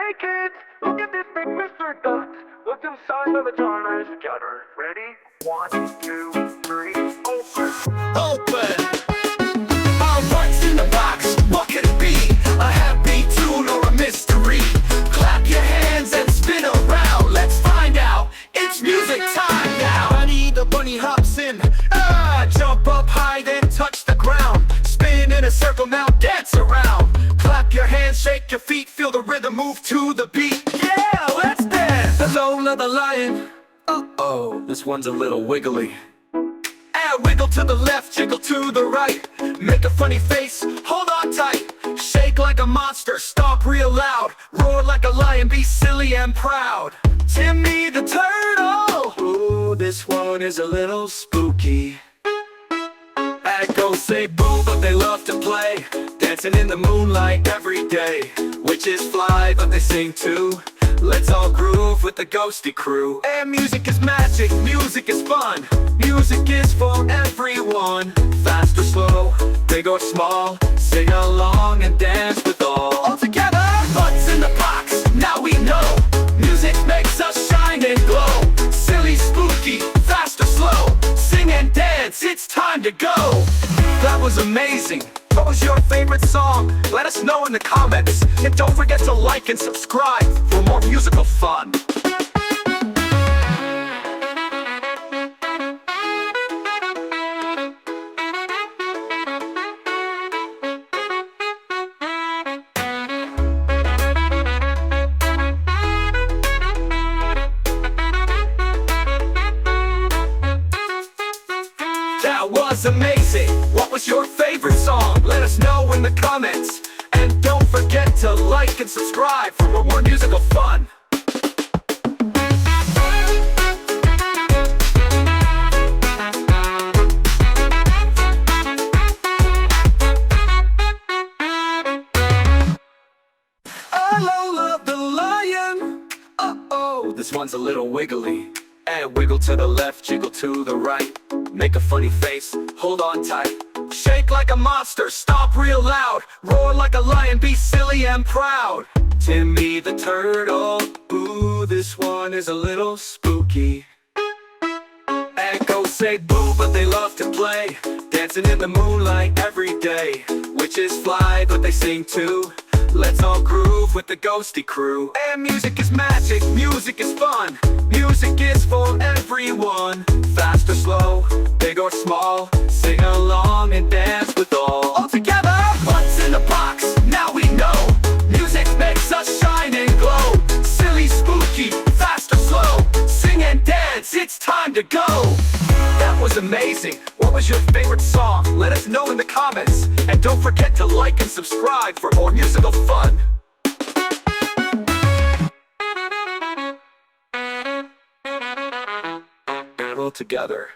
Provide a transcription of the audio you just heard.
Hey kids, look at this big Mr. Duck. Look inside of the jar together. Ready? 1, 2, 3, open. Open! What's in the box? What could it be? A happy tune or a mystery? Clap your hands and spin around. Let's find out. It's music time now. Bunny the bunny hops in. Jump up high, then touch the ground. Spin in a circle, now dance around. Clap your hands, shake your feet, feel the rhythm, move to the beat. Yeah, let's dance! The Lola the lion. Uh-oh, this one's a little wiggly. Wiggle to the left, jiggle to the right. Make a funny face, hold on tight. Shake like a monster, stomp real loud. Roar like a lion, be silly and proud. Timmy the turtle. Ooh, this one is a little spooky. Go say boo, but they love to play. Dancing in the moonlight every day. Witches fly, but they sing too. Let's all groove with the ghosty crew. And music is magic, music is fun. Music is for everyone. Fast or slow, big or small. Sing along and dance with all together. What's in the box? Now we know. Music makes us shine and glow. Silly, spooky, fast or slow. Sing and dance, it's time to go. That was amazing. What was your favorite song? Let us know in the comments. And don't forget to like and subscribe for more musical fun. That was amazing. What was your favorite song? Let us know in the comments. And don't forget to like and subscribe for more musical fun. Lola the lion. Uh-oh, this one's a little wiggly. And wiggle to the left, jiggle to the right. Make a funny face, hold on tight. Shake like a monster, stomp real loud. Roar like a lion, be silly and proud. Timmy the turtle. Ooh, this one is a little spooky. And go say boo, but they love to play. Dancing in the moonlight every day. Witches fly, but they sing too. Let's all groove with the ghosty crew. And music is magic, music is fun. Music is for everyone. Fast or slow, big or small. Sing along and dance with all together. What's in the box? Now we know. Music makes us shine and glow. Silly, spooky, fast or slow. Sing and dance, it's time to go. That was amazing. What was your favorite song? Let us know in the comments. And don't forget to like and subscribe for more musical fun. All together.